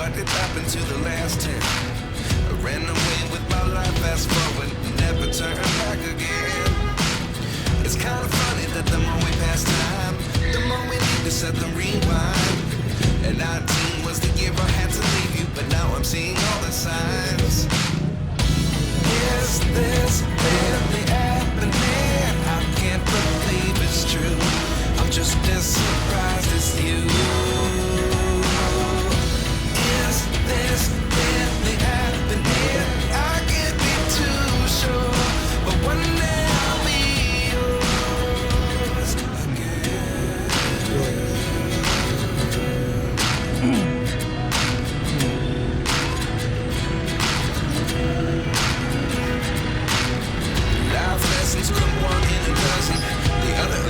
What did happen to the last 10? I ran away with my life, fast forward, never turn back again. It's kind of funny that the more we pass time, the more we need to set the rewind. And 19 was the year I had to leave you, but now I'm seeing all the signs. Is this really happening? I can't believe it's true. I'm just as surprised as you. Is this really happening? I can't be too sure, but one day I'll be yours again. Life lessons come one in a dozen. The other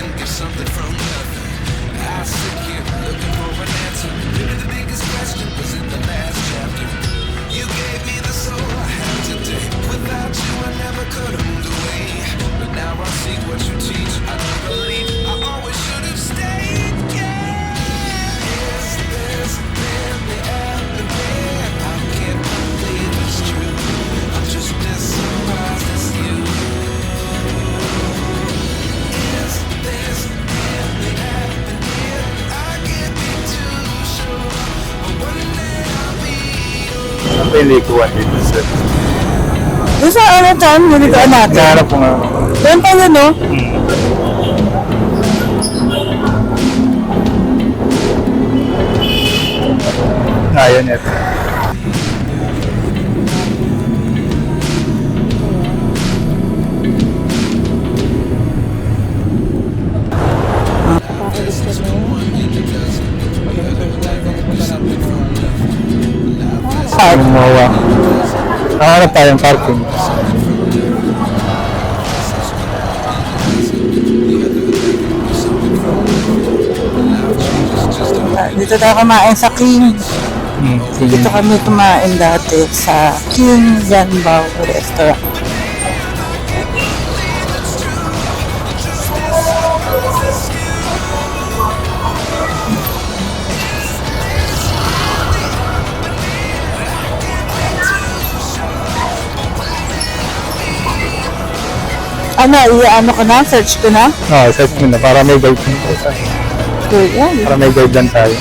11 give something from nothing. I sit here looking for an answer. Maybe the biggest question was in the last chapter. You gave me the soul I have today. Without you I never could have moved away. But now I see what you teach. I don't believe I always should have stayed. Yeah. Is this really happening? I can't believe it's true. I'm just as surprised as you. Is this really happening? I can't be too sure, but one day I'll be yours. Saan ba yung likuan dito, sir? Doon sa ano dyan, nilituan natin. Nahanap ko nga. Doon pa yun, no? Ngayon, ito. Park. Gumawa. Nakahanap tayong parking. Dito tayo kumain sa King. Sige. Dito kami kumain dati sa King Yanbao Restaurant. Ano, i-ano ko na? Search ko na? Search mo na para may guide din tayo. Good, yan. Para may guide lang tayo.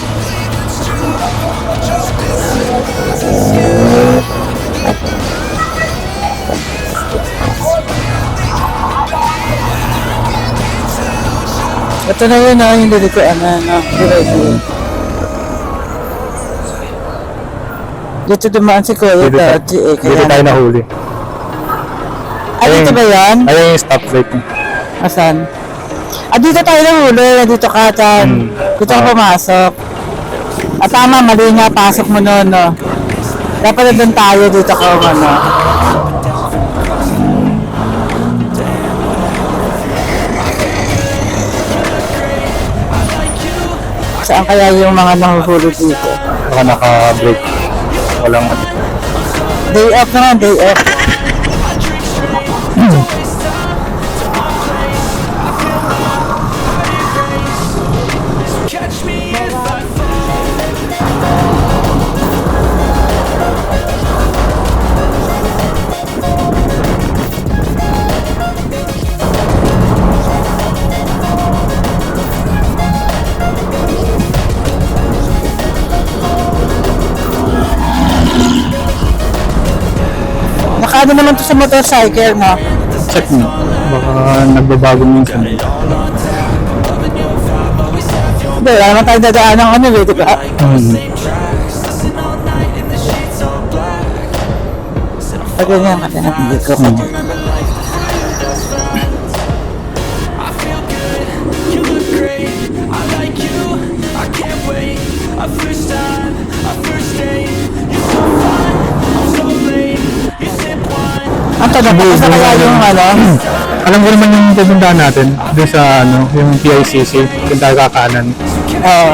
Ito na yun, no? Yung lilikuan na, no? Ready. Dito dumaan si Kuya Dito, dati eh. dito tayo nahuli. Ah, dito ba yan? Ayun yung stoplight. Asan? Ah, dito tayo nahuli. Dito ka, Tan. Dito ka pumasok. Ah, tama, mali nga. Pasok mo noon, no? Dapat na doon tayo. Dito ka, ano. Saan kaya yung mga nahuhuli dito? Baka naka-break. Walang Day off naman, day off. Catch me if I fall. Nakaano naman to sa motorcycle, no? check mo. Baka nagbabago minsan. Hindi, wala naman tayo dadaan ng ano, di ba? Pag ganyan ka na, hindi ko ka. Ang tanong ko sa kaya yung ano? Alam ko naman yung pupuntahan natin doon sa ano, yung PICC, yung tayo kakanan. Oo.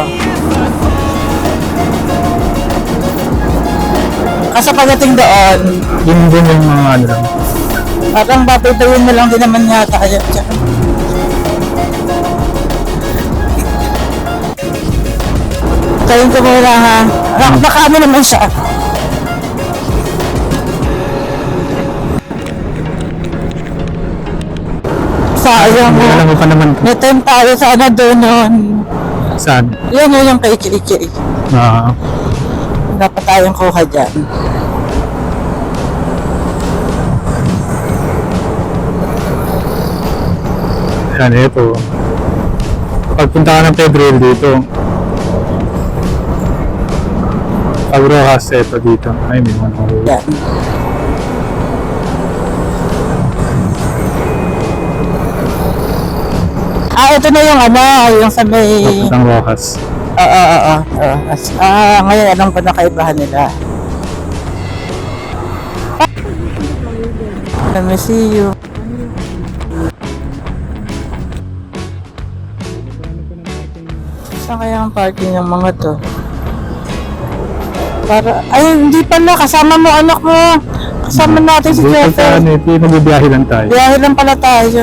Kasi pagdating doon, Yung doon yung mga ano lang. parang papitayin mo lang din naman yata kaya dyan. Tayin ko muna ha. Nakaano naman siya. Sayang mo. Alam mo pa naman May time tayo sana doon noon. saan. Yan o yung kay KK. Ah, Dapat tayong kuha dyan. yan, ito. Pagpunta ka ng Pedril dito. Pag Rojas, ito dito. Ay, may mga Yan. Ito na yung ano, yung sa may... papuntang Rojas. Oo. Ngayon alam ko na kaibahan nila. Let me see you. Saan kaya ang parking ng mga to? Para, ay hindi pala, kasama mo anak mo. Kasama natin si Dito sa Jeffel. ano, ito yung magbibiyahe lang tayo. Biyahe lang pala tayo.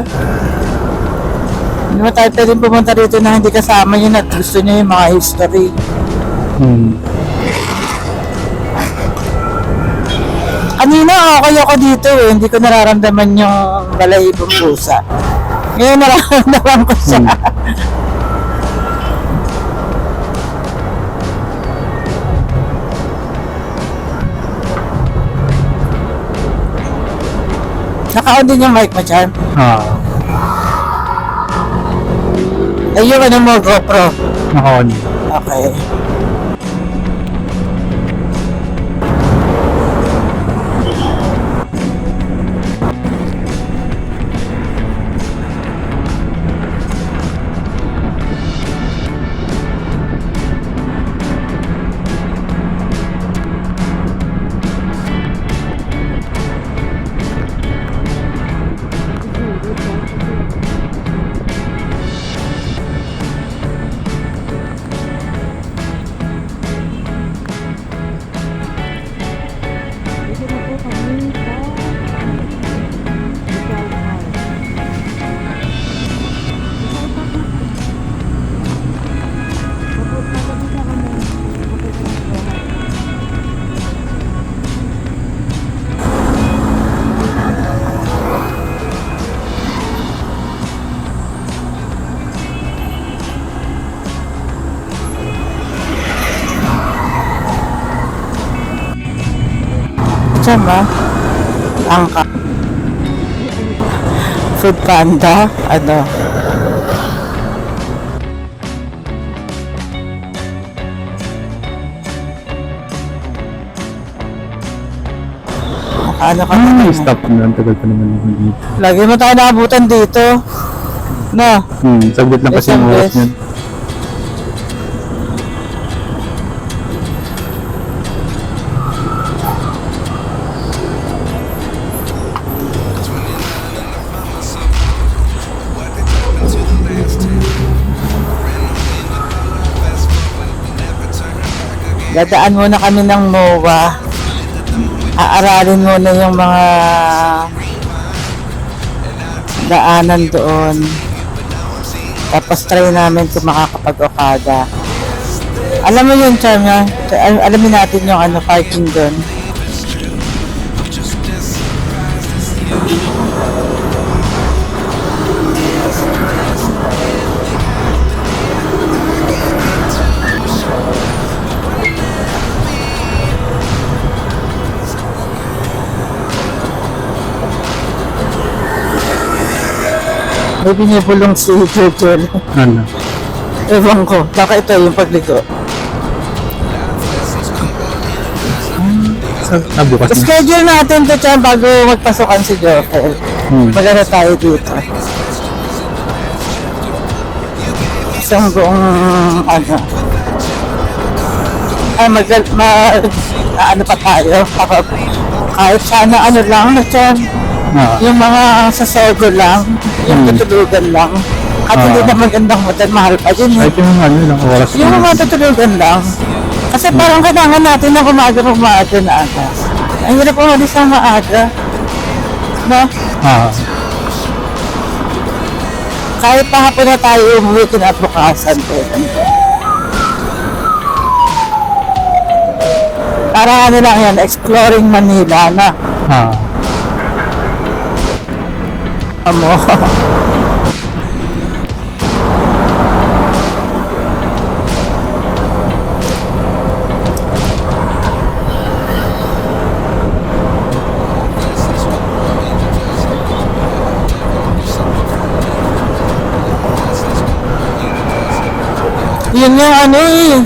Hindi mo tayo pwedeng pumunta rito na hindi kasama yun at gusto niya yung mga history. Kanina okay ako dito eh, hindi ko nararamdaman yung balahibong pusa. Ngayon nararamdaman ko siya. Naka-on din yung mic mo, Charm. Ah, Ay, yung ano mo, GoPro. naka-on. Okay. Diyan ba? Angka. Food Panda. Ano? Ano ka ba? Stop na. Ang tagal pa naman naman dito. Lagi mo tayo nakabutan dito. No? Saglit lang kasi Isang yung oras beses. niyan. Dadaan muna kami ng MOA. Aaralin muna yung mga daanan doon. Tapos try namin kung makakapag-okada. Alam mo yun, Charm, ha? Alamin natin yung ano, parking doon. May binibulong si Jojo. Ano? Ewan ko, baka ito yung pagligo. Bukas na. Schedule natin to, Chan, bago magpasukan si Joffel. Magana tayo dito. Isang buong, ano, ano pa tayo, kahit sana ano lang, Chan, yung mga sasogo lang, yung tutulugan lang. At hindi na magandang motel, mahal pa yun. Kahit yung ano lang oras. Yung mga tutulugan lang. Kasi parang kailangan natin na umaga na aga. Ang hirap umalis ng maaga. No? Kahit pa hapon na tayo umuwi kinabukasan. parang ano lang yan, exploring Manila na. Ah. Amo. Yun yung ano eh,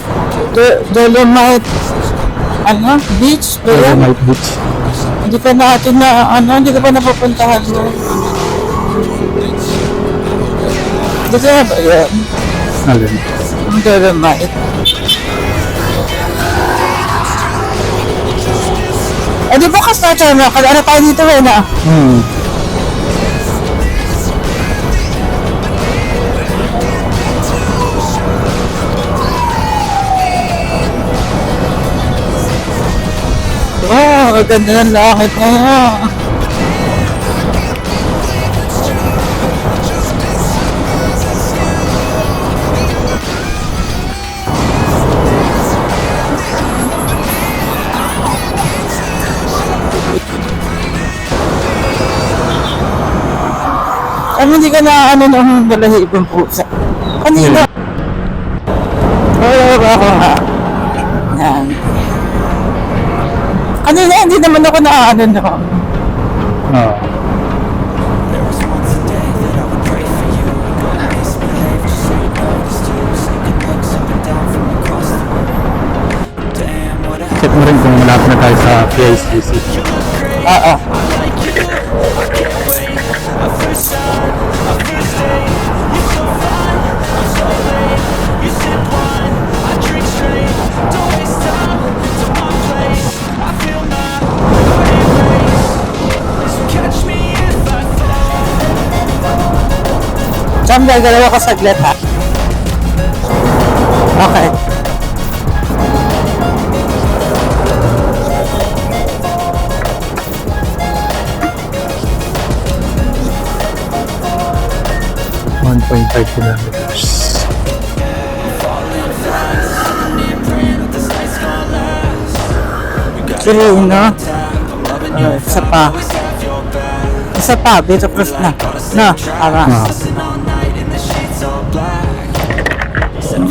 Dolomite, ano, beach ba yan? Dolomite Beach. Hindi pa natin na, ano, hindi ka pa napupuntahan mo. Gusto na ba yan? Alin? Ang Dolomite. Eh di bukas na siya, ano tayo dito eh na? Oh, ang ganda ng langit ngayon. Ano hindi ka na ano ng balahibang pusa? Kanina. Oo, ako nga. Yan. Kanina hindi naman ako na ano no. Ah. Check mo rin kung malapit na tayo sa PICC. Oo. Sam, gagalaw ako saglit ha. Okay. .5 kilometers. Okay, no? Isa pa. Isa pa, Vito Cruz na. No, tama. Ah.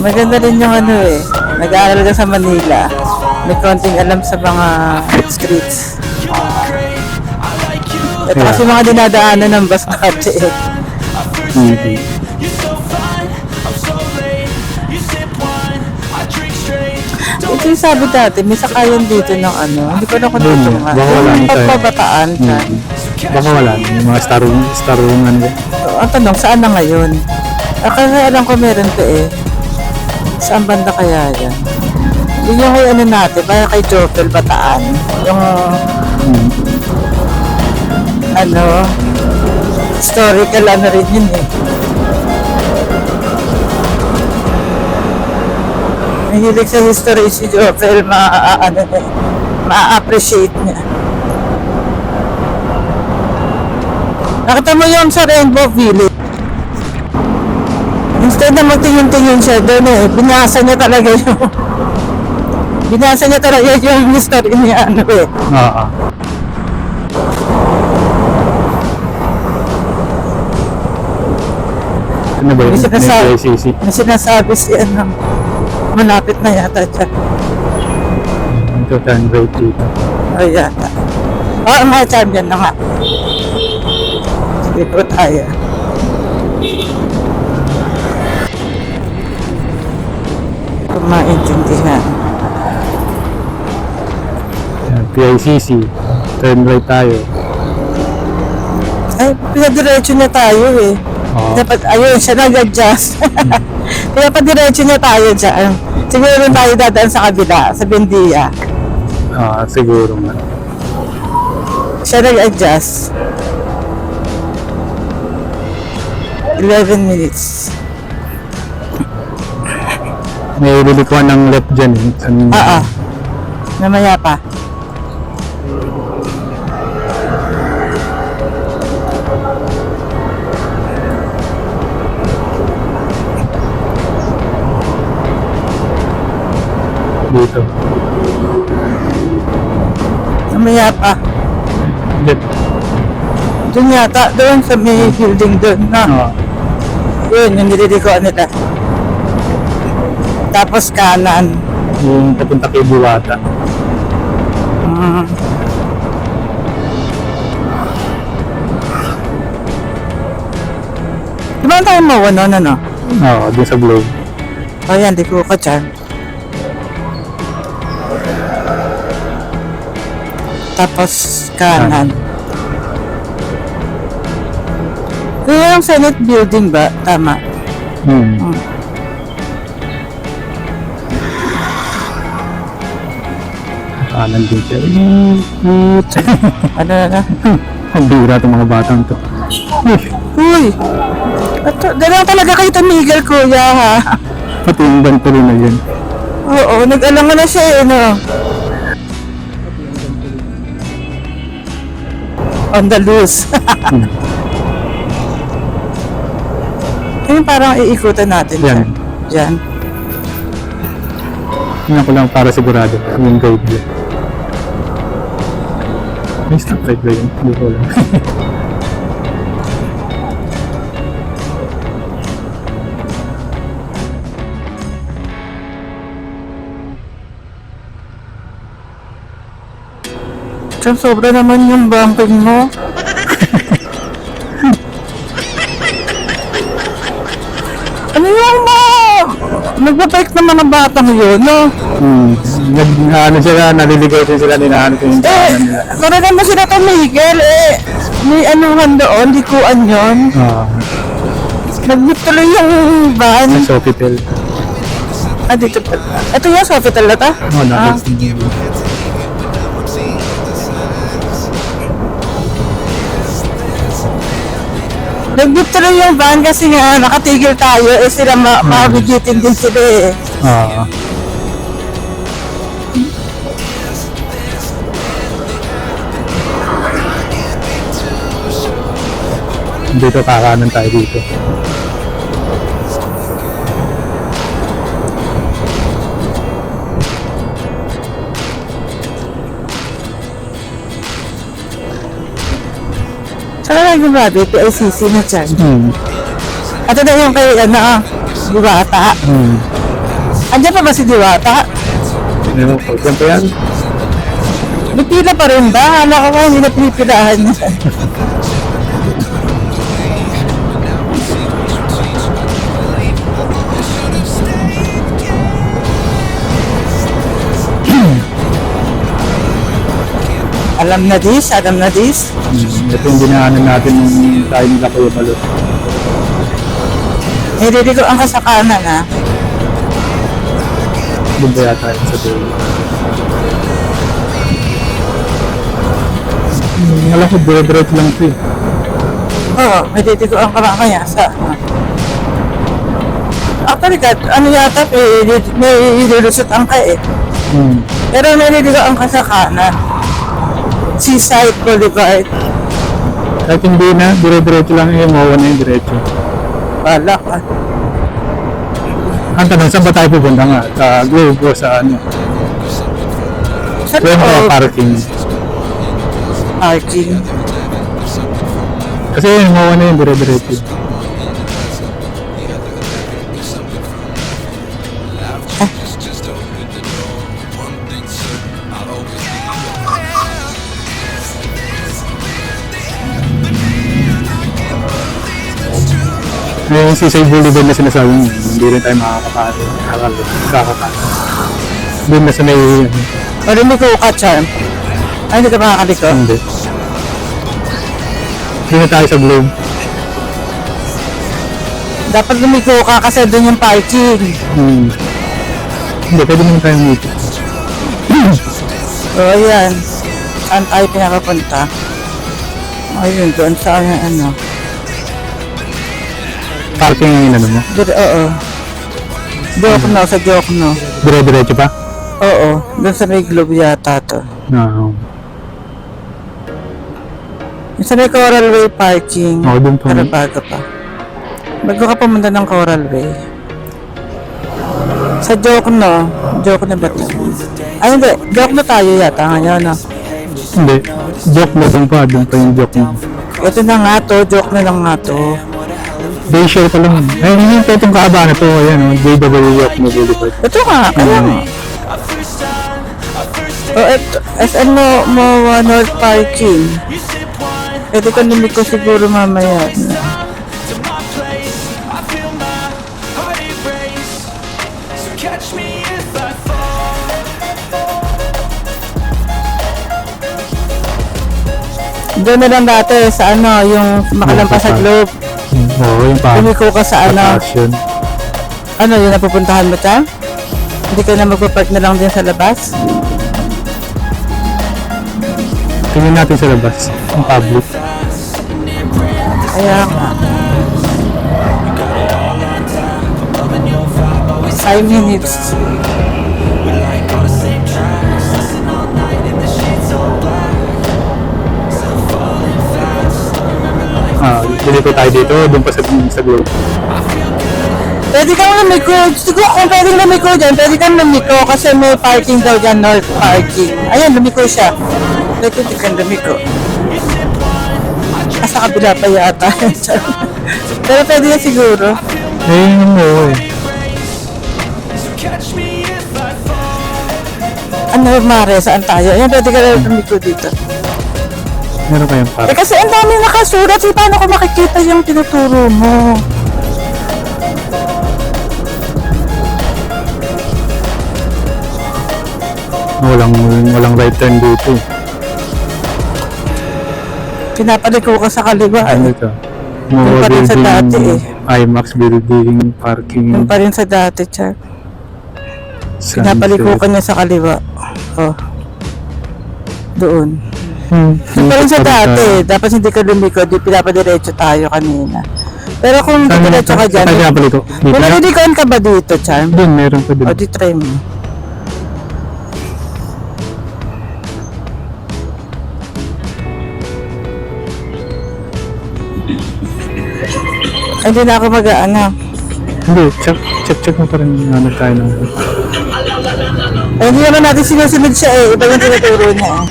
Maganda rin yung ano eh. Nag-aaral ka sa Manila. May konting alam sa mga streets. Ito kasi mga dinadaanan ng bus dati eh. Ito yung sabi dati, may sakayan dito ng ano. Hindi ko na kung Doon, dito nga. baka wala na tayo. Pagpabataan dyan. Baka wala. Yung mga star room ano. Ang tanong, saan na ngayon? Kasi alam ko meron to eh. Saan banda kaya yan? Yun yung kay ano natin, kaya kay Jopel Bataan. Yung ano, historical ano rin yun eh. Mahilig sa history si Jopel, ma-appreciate niya. Nakita mo yun sa Rainbow Village. Instead na magtingin-tingin siya doon eh, binasa niya talaga yung history niya ano eh. Oo. Ano ba yun? PICC? May sinasabi si ano, malapit na yata siya. Ito turn right dito. O yata. Oo mga champion na nga. Sige po tayo. Kung maintindihan. PICC. Turn right tayo. Ay, pinadiretso na tayo eh. Oo. Dapat, ayun, siya nag-adjust. Kaya pa-diretso na tayo dyan. Siguro tayo dadaan sa kabila, sa Bendia. Ah, siguro nga. Siya nag-adjust. 11 minutes. May lilikuan ng left dyan eh. Oo. Namaya pa. Dito. Mamaya pa. Jet. Doon yata, doon sa may building doon, no? Oo. Yun, yung nililikoan nila. Tapos kanan. Yung papunta kay Diwata. Mm. Di ba tayo mawanon, ano? Oo, dun sa Globe. O yan, di ko ka dyan. Tapos kanan. Kaya yung Senate building ba? Tama. Hmm. Kanan din siya. Ano na? Ang bira itong mga batang to. Uy! Dalawa talaga kayo tumigil, kuya, ha? Pati yung banto rin na yun. Oo, nag-alangan na siya, eh, no? On the loose. Ayun, parang iikutan natin. Yan. Diyan. Tingnan ko lang para sigurado. Yung guide yun. May stoplight ba yun? Hindi ko lang. Diyan, sobra naman yung bumping mo. Ano yung nagbabike ng mga batang yun, no? Ano sila, naliligaw din sila, ninahanap yung daanan nila. Talaga mo sila tumigil, eh. May anuhan doon, likuan yun. Nagbutuloy yung van. Sa Sofitel. Ah, dito pala. Ito yung hospital na ta? Oo, nakit. Nagbutuloy yung van kasi nga nakatigil tayo, eh sila mabigitin din sila, eh. Oo. Dito kakanan tayo dito. Saka lang yung grabe, PICC na dyan. Ito na yung kay, Diwata. Andiyan pa ba si Diwata? Ano po, dyan pa yan? May pila pa rin ba? Hala ko nga, hindi na pinipilahan niya. Alam na this, alam na this. Ito yung dinaanan natin nung tayo nila Kuya Balot. Nililigo ang kasakanan, ha? Doon ba yata yun sa dulo? Alam ko, dire-diretso lang ito eh. Oo, may titigo ang kamakaya sa... Actually, ano yata, may ililusot ang ka, eh. Pero nililigo ang kasakanan. Seaside Boulevard. Kahit hindi na, dire-diretso lang eh, mawa na yung diretso. Wala ka. Ang tanong, saan ba tayo pupunta nga? Sa Globe o sa ano? Sa Yung loob, parking. parking. Kasi yung mawa na yung dire-diretso. Yung Seaside Boulevard na sinasabi mo, hindi rin tayo makakapati. Kakapati. Doon na sa may... O lumiko ka, Charm. Ay, hindi ka makakaliko. Hindi. Doon na tayo sa Globe. Dapat lumiko ka kasi doon yung parking. Hindi, pwede naman tayo dito. O, ayan. Saan tayo pinakapunta? Ayun, doon sa ano. Parking yung ano mo? Oo. Joke no, sa joke no. Dire-diretso pa? Oo, doon sa may Globe yata to. Oo. Yung sa may Coral Way parking. Oo, doon pa. Pero bago pa. Bago ka pumunta ng Coral Way. Sa joke no. Joke na ba ito? Ay hindi, joke na tayo yata ngayon no. Hindi. Joke mo dun pa. Dun pa yung joke mo. Ito na nga to, joke na lang nga to. Day share pa lang. Ay, yung itong kaaba na to. Ayan, JW Joke mo. Boulevard. Ito nga, kaya nga. Oh, ito, SM mo North Parking. Ito ko nimig ko siguro mamaya. To my place, I feel my heart erase. So catch me if I fall. Doon na lang dati sa ano, yung makalampas sa globe. Oo, yung pa. Lumiko ka sa ano. Pataas yun. Ano yun, napupuntahan mo siya? Hindi ka na magpapark na lang din sa labas? Tingnan natin sa labas. Ang public. Kaya nga. 5 minutes. Dito tayo dito. Doon pa sa globe. Pwede kang lumiko. Siguro kung pwede lumiko dyan, pwede kang lumiko kasi may parking daw dyan, North Parking. Ayan, lumiko siya. Pwede kang lumiko. Sa kabila pa yata. Pero pwede na siguro. Ayun mo eh. Catch me if I fall. Ano, Mare, saan tayo? Ayan, pwede ka na lumiko dito. Meron kayong Eh park. kasi ang dami nakasulat. Eh, paano ko makikita yung tinuturo mo? Walang right turn dito. Pinapaliko ka sa kaliwa. Ano Eh. ito? Yung pa rin sa dati eh. IMAX building, parking. Yung pa rin sa dati, Char. sunset. Pinapaliko ka niya sa kaliwa. Oh. Doon. Yung pa rin sa dati. Dapat hindi ka lumiko. Di pinapadiretso tayo kanina. Pero kung diretso ka dyan. Saan ka paliko? Dito Kung na? nalilikoan ka ba dito, Char? Doon, meron pa O, doon. di try mo. Ay, hindi na ako mag-aano. Hindi, check mo pa rin ano tayo ng... Ay, hindi naman natin sinusunod siya eh. Iba yung tinuturo niya eh.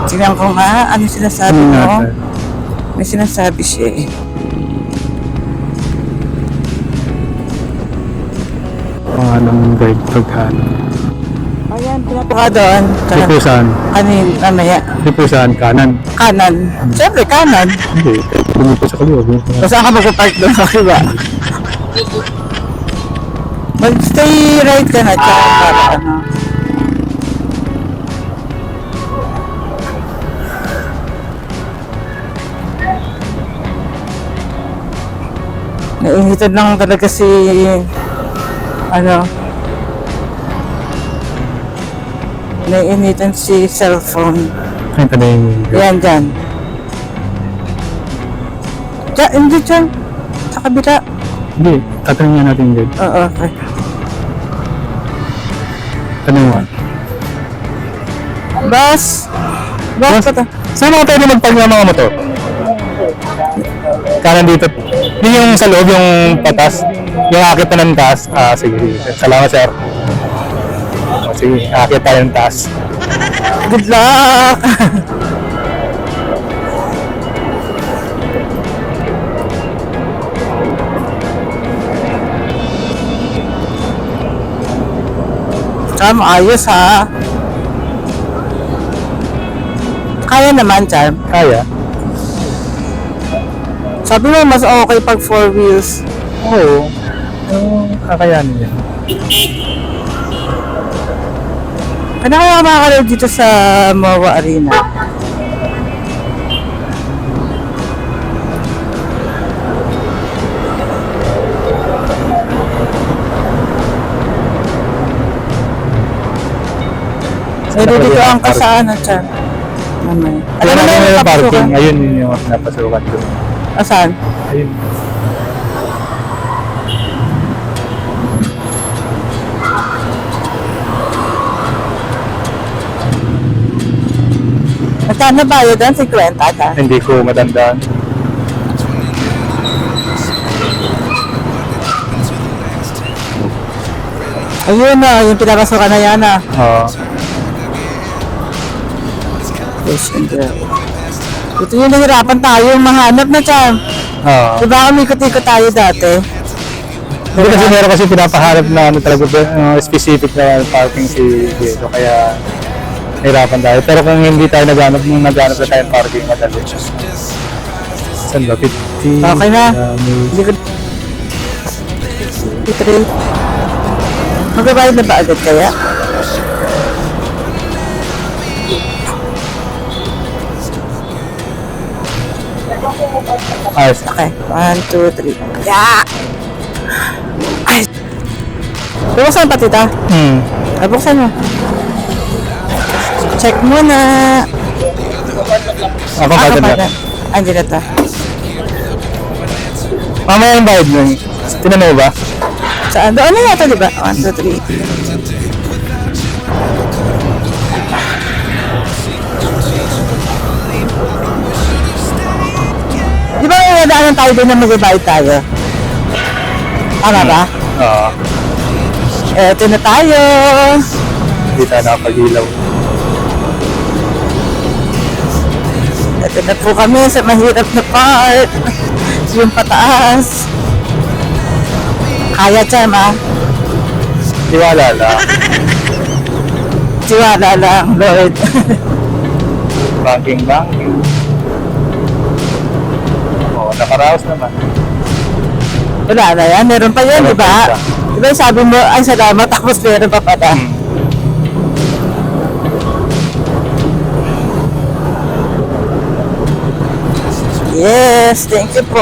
Tingnan ko nga, ano sinasabi Ano mo? natin? May sinasabi siya eh. Pangalang guide pagkano. Ayan, pinapuka doon. Di po saan? Kanin, mamaya. Di po saan? Kanan? Kanan. Siyempre, kanan. Hindi. Bumito sa kaliwa. O saan ka magpapark doon sa kiba? Mag-stay right ka na, tsaka para ano. Nainitan lang talaga si ano, nainitan si cellphone. Ay, ito na yung window. Yan, dyan. Diyan, hindi dyan. Sa kabila. Hindi, tatanungin natin yung guide. Oo, okay. Tanong mo. Bus! Bus pa to. Saan ako pwede magpark ng mga motor? Kanan dito. Yun yung sa loob, yung patas. Yung akit na ng taas. Sige. Salamat, sir. Sige, akit tayo ng taas. Good luck! Charm, ayos ha. Kaya naman, Charm. Kaya? Sabi mo, mas okay pag 4 wheels. Oo. Kakayanin niya. Ano kaya makakalaw dito sa MOA Arena? Dito ang kasaan, Charm. Mamaya. Alam mo na yung yung parking. papasukan. Ayun yung napasukan ko. Asan? Ayun. Kano ba yun doon? 50 ka? Hindi ko matandaan. Ayun na, yung pinapasukan na yan ah. Oo. Yes, and ito yung nahirapan tayo mahanap na Cham. Oo. Diba kami ikot-ikot tayo dati? Hindi kasi meron kasi pinapahanap na ano talaga specific na parking si Diego, kaya hirapan tayo. Pero kung hindi tayo naghanap na tayong parking, madali. Saan ba? 50? Okay na. Hindi ko... 53. Magbabayad na ba agad kaya? Ayos. Okay. 1, 2, 3. Yeah! Ay! Buksan pa tita? Ay, buksan mo. Check muna. Ako pa na. Andiyan na ta. Mamaya yung bayad nun. Tinanong ba? Saan? Doon na yata, di ba? 1, 2, 3. Di ba may nadaanan tayo doon na magbabayad tayo? Tama ba? Oo. Eto na tayo. Hindi tayo nakapag-ilaw. Eto na po kami sa mahirap na part. Yung pataas. Kaya, Cham, ah. Tiwala lang. Tiwala lang, Lord. Banking. Oo, nakaraos naman. Wala na yan. Meron pa yan, di ba? pa Di ba sabi mo, ay salamat, tapos meron pa pala. Yes, thank you po.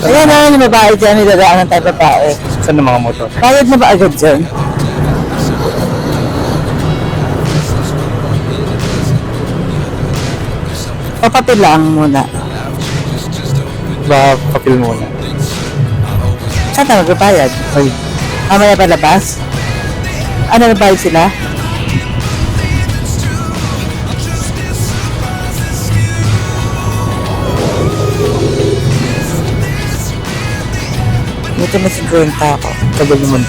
Ayan na, yung babae dyan, niladaanan tayo babae. Saan ang mga motor? Bayad na ba agad dyan? Papapil lang muna. Ba, papil muna. Saan na magbabayad? Ay, Mamaya palabas? Ano nagbayad sila? Dito may 50 ako. tagal naman.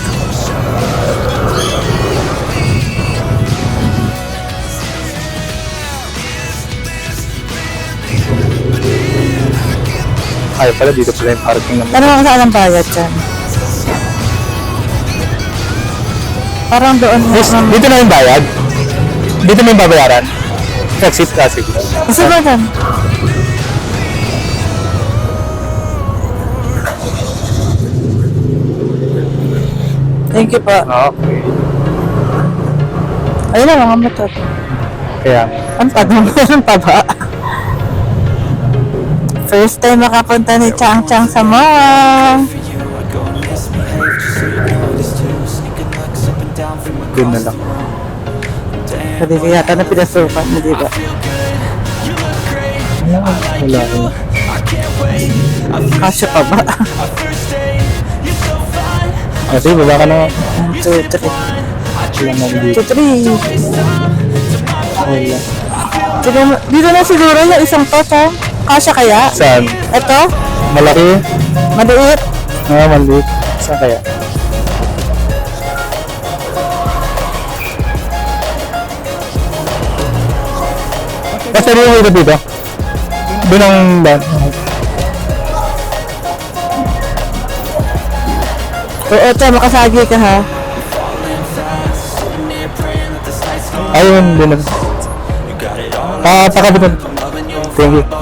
Ay, pala dito pala yung parking naman. Tanong ako saan ang bayad dyan? Parang doon. Yes, dito na yung bayad? Dito na yung babayaran? Exit ka, sige. Kasi ba dyan? Thank you po. Okay. Ayun na mga motor. Kaya, Ang tanong, meron pa ba? First time makapunta ni Chang Chang sa mall. yun na lang. Sabi ko yata na pinasukan mo, di ba? Wala ko. Kasya pa ba? Kasi, baba ka na. 1, 2, 3. Wala mo dito. 2, 3. Wala. Dito na siguro yung isang to, Chang. Kasya kaya? Saan? Ito? Malaki? Maliit? Maliit. Saan kaya? Basta rin yung hirap dito. Doon ang ban. Oo, Chang, makasagi ka ha. Ayun, din na. Pakabit. Thank you.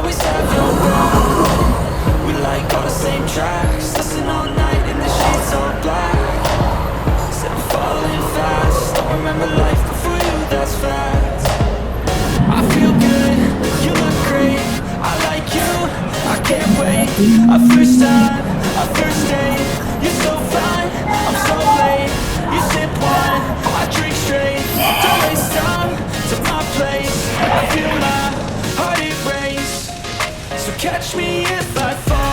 Our first time, our first date. You're so fine, I'm so late. You sip wine, I drink straight. Don't waste time to my place. I feel my heart erase. So catch me if I fall.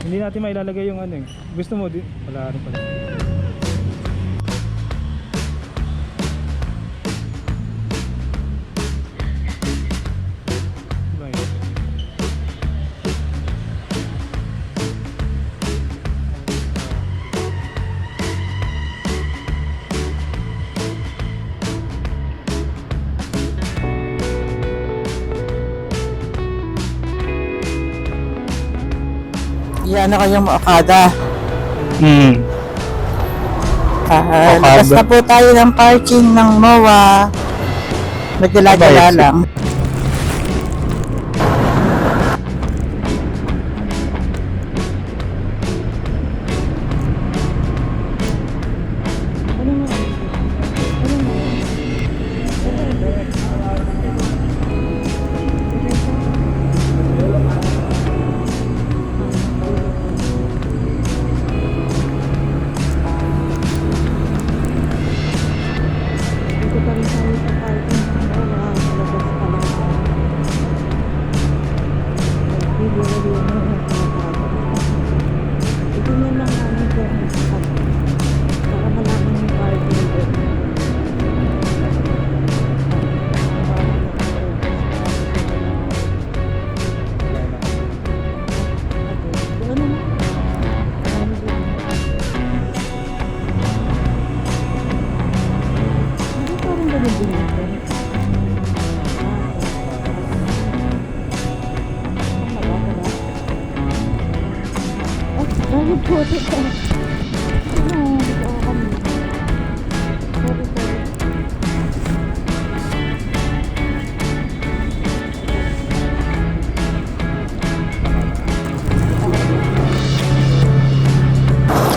Hindi natin mailalagay yung ano eh. Gusto mo, wala rin pala. Yan na kayong Okada. Labas na po tayo ng parking ng MOA. Magdala-dala lang.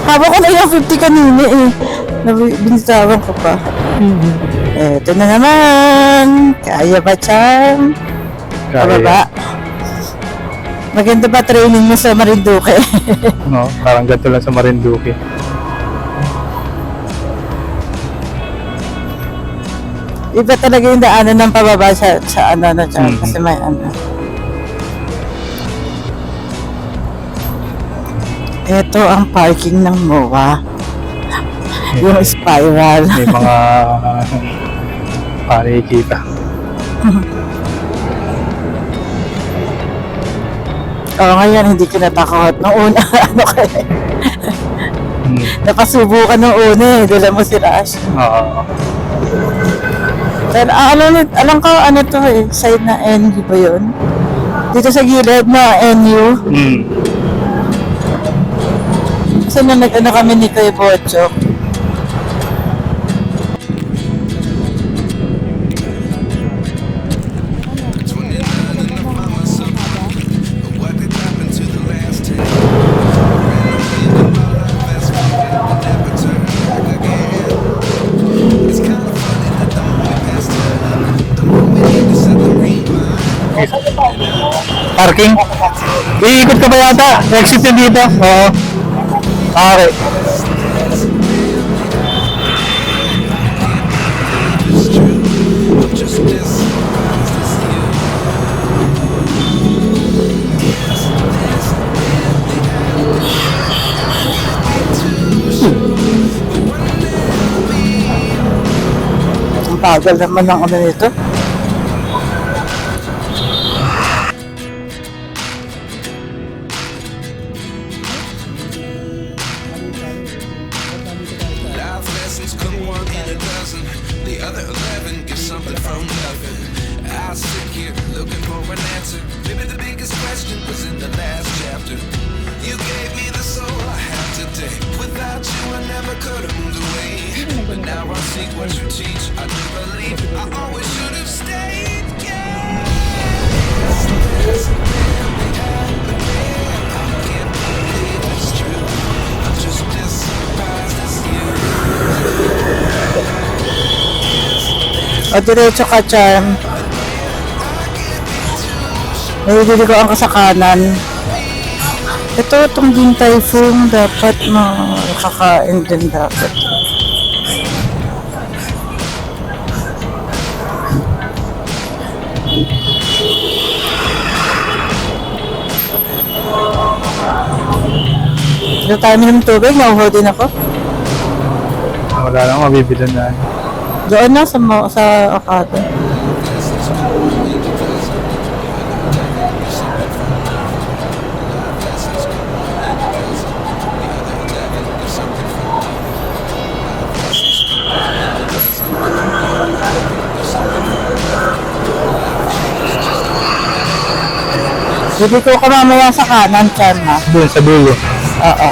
Haba ko na yung 50 kanina eh. Binitawan ko pa. Eto na naman. Kaya ba, Cham? Pababa. Maganda ba training mo sa Marinduque? No, parang ganito lang sa Marinduque. Iba talaga yung daanan ng pababa sa ano na Cham. Kasi may ano. Ito ang parking ng MOA. Yung spiral. May mga panikita. Oo, ngayon hindi ko natakot. Noong una, ano kaya? Napasubukan nung una eh. Dala mo si Rash. Oo. Then, alam ko ano to eh. Side na NU ba yun? Dito sa gilid na NU. Kasi na nag-ano kami ni Kuya Bochok. Parking? Iikot ka ba yata? Exit na dito? Oo. Okay. Ang bagal naman ng ano nito. Life lessons come one in a dozen. The other 11 get something from nothing. I sit here looking for an answer. Maybe the biggest question was in the last chapter. You gave me the soul I have today. Without you, I never could have moved away. But now I seek what you teach. I do believe I always should have stayed. Yeah. Yes, really happened. I can't believe it's true. I'm just as surprised as you. O diretso ka, Cham. Naliligoan ka sa kanan. Ito, itong Din Tai Fung, dapat makakain din dapat. Dito tayo ng tubig, nauho din ako. Wala lang mabibili na. Doon na sa Okada. Hindi ko ka mamaya sa kanan, Chan, ha? Doon sa dulo. Oo.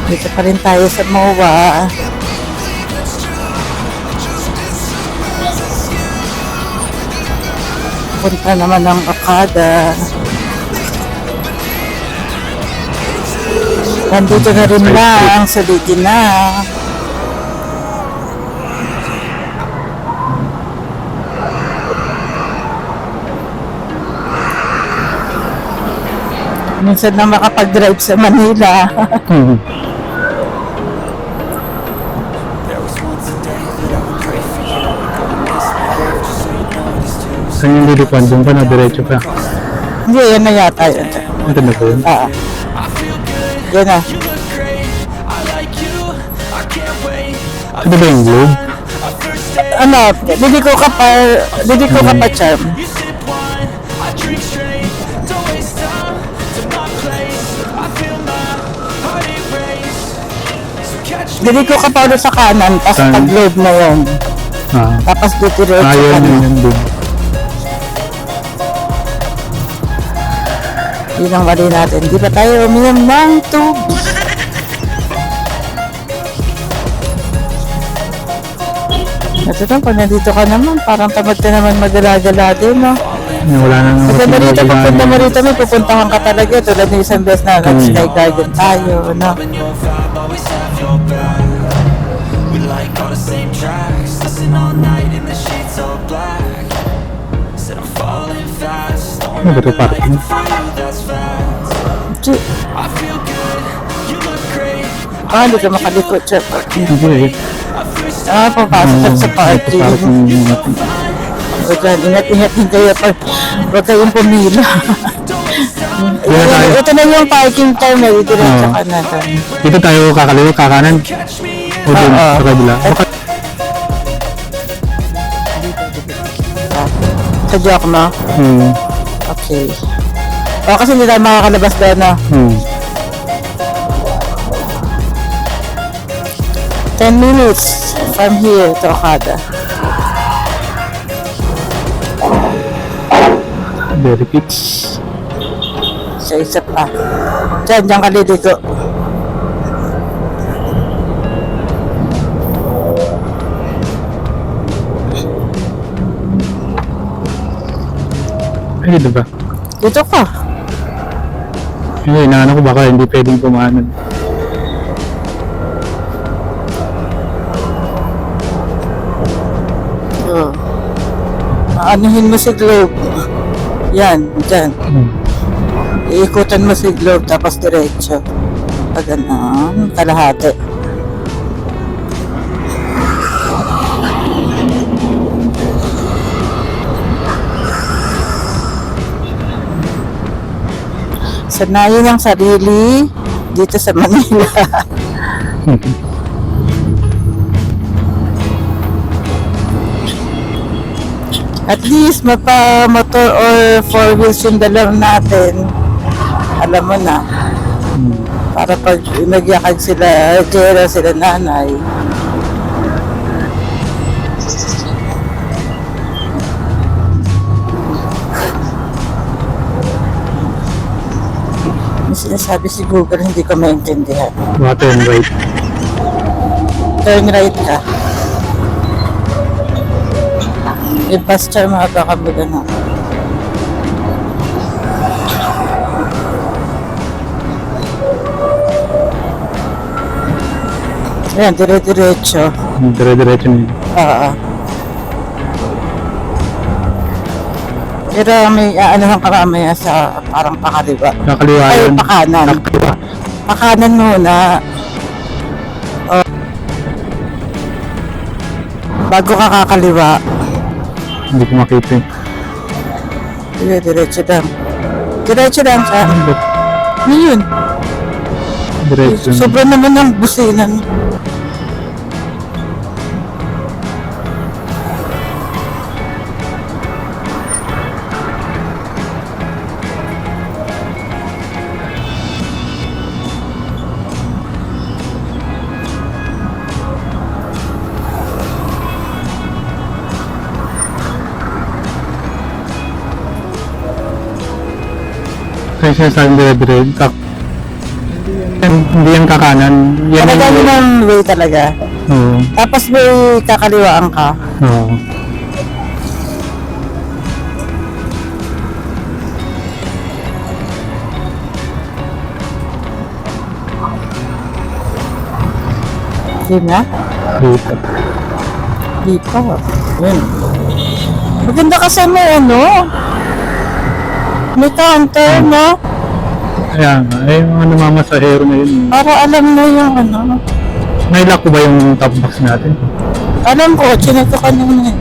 Dito pa rin tayo sa MOA. Punta naman ng Okada. Nandito na rin lang sa Ligi na. Minsan na makapag-drive sa Manila. Saan yung lilipan? Doon pa na, diretso pa. Hindi, yan na yata yun. Ito na po yun. Yan na. Ito ba yung globe? Ano, didi ko ka pa, Charm. Didi ko ka pa ulit sa kanan, tapos Saan? pag-load na yun. Ah. Tapos dito rin sa Ayun, kanan. yun doon. Yun ang mali natin. Di ba tayo uminom ng tubig? At ito, pag nandito ka naman, parang tamad ka naman magdala-gala din, no? Wala na naman. Pagpunta mo rito, pagpunta mo rito, may pupuntahan ka talaga. Tulad ng isang beses na nag-sky garden tayo, no? We like all the same tracks, listen all night in the sheets all black. Said I'm falling fast, don't Ano ba ito, remember parking? life before you, that's fact. I feel good, you look great. Hindi ka makalikot siya. Hindi. Papasok ka sa party. Parking Huwag ka, ingat-ingat din kayo pag huwag kayong pumila. Dito tayo. Ito na yung parking time na diretso ka na. Dito tayo kakaliwa, kakanan. O doon, sa kabila. Sadya ko na? Okay. Kasi hindi tayo makakalabas doon, no? 10 minutes from here to Okada. Very kids. Sa isa pa. Diyan ka liliko. Ay, dito ba? Dito ka. Hindi, inaano ko baka hindi pwedeng kumanan. Anuhin mo si Globe. Yan, dyan. Iikutan mo si Globe tapos diretso. Pag ano, kalahati. Sanayin ang sarili dito sa Manila. At least mapa-motor or four wheels yung dalaw natin. Alam mo na. Para pag nagyakag sila, Jera, sila nanay. May sinasabi si Google, hindi ko maintindihan. Water and right. Turn right ka. Yung pasture mga kakabila na. Ayan, dire-diretso. Dire-diretso na yun. Oo. Pero may ano lang ka mamaya sa parang pakaliwa. Kakaliwa Ay, yun. pakanan. Kakaliwa. Pakanan muna. Oh. Bago ka kakaliwa. Hindi ko makita eh. Sige, diretso lang. Diretso lang sa... Ano ba? Ano yun? Diretso. Sobrang naman ng businan. Kaya siya sa dire-diretso. Hindi yan kakanan. Yan Talaga yun ang way talaga. Oo. Tapos may kakaliwaan ka. Oo. Yun na. Dito. Dito. Yun. Maganda kasi may ano. May counter, no? Kaya nga, eh, mga namamasahero na yun. Para alam mo yung ano. Nailak ko ba yung top box natin? Alam ko, chinek ko kanina.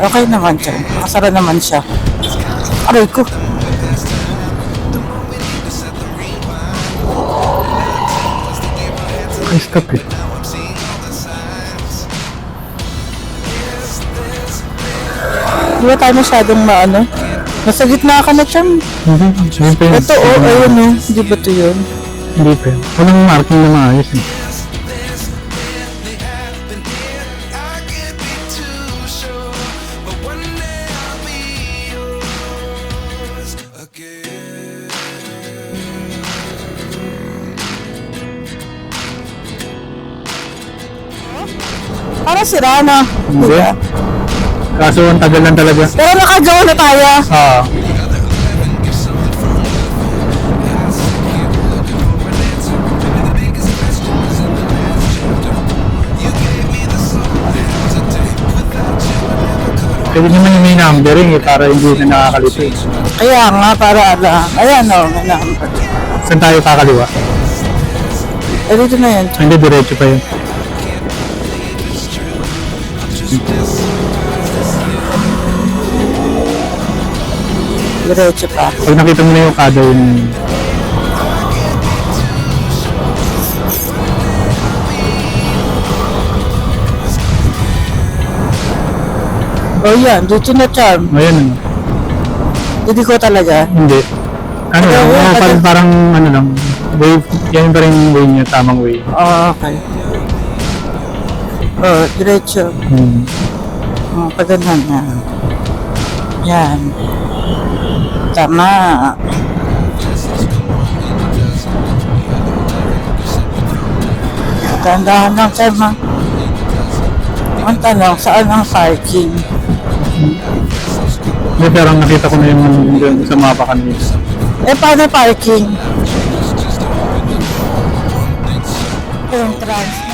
Okay naman siya. Nakasara naman siya. Aray ko. Ay, stop eh. Di ba tayo masyadong maano? Nasa gitna ka na siya. Hindi. Yun pa yun. Ito, oh, ayun oh. Di ba ito yun? Hindi pa yun. Walang marking na maayos eh. I can't be too sure, but one day I'll be yours again. Parang sira na. Hindi. Diba? Kaso ang tagal lang talaga. Pero nakagawa na tayo. Ah. Pwede naman yung may numbering eh, para hindi na nakakalito eh. Kaya nga, para alam. Ayan o, may number. Saan tayo kakaliwa? Eh, dito na yan. Hindi, diretso pa yun. Diretso pa. Pag nakita mo na yung kada yun, O yan, dito na charm. ayun ano. Hindi ko talaga. Hindi. Ano lang, Ano, parang ano lang, way, yan pa rin yung way niya, tamang way. Oh, okay. Oh, diretso. Oh, pagandang na. Yan. Tama. Tandaan lang sir, ma. Ang tanong, saan ang parking? Hindi, pero nakita ko na yung dun sa mapa kanina. Eh, paano parking? Yung trans na.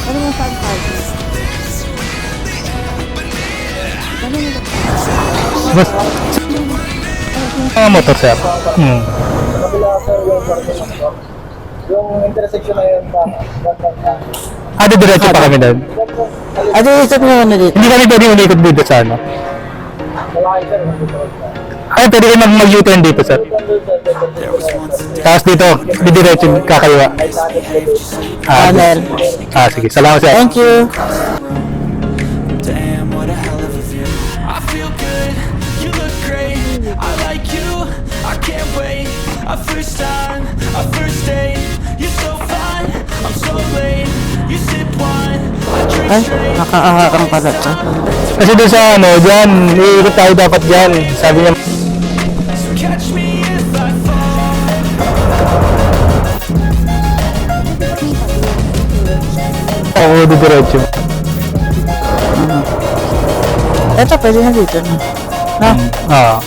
Ano mo saan parking? Bas, mga motor sir. Yung intersection na yun ba? Ah, diretso pa kami doon. Ah, dito mo na dito. Hindi kami pwede ulikot dito sa ano. Malaki sir. Ay, pwede kayo mag-U-turn dito sir. Tapos dito, diretso kakaliwa. Tunnel. Sige. Salamat sir. Thank you. Damn, what a hell of a view. I feel good, you look great. I like you, I can't Our first time, our first date. You're so fine, I'm so late. You sip wine, I drink Ay, straight. nakakaharang pala to. Kasi doon sa ano, dyan, iikot tayo dapat dyan. Sabi niya, So catch me if I fall. ako didiretso. Eto, pwede na dito na. Na, Ah.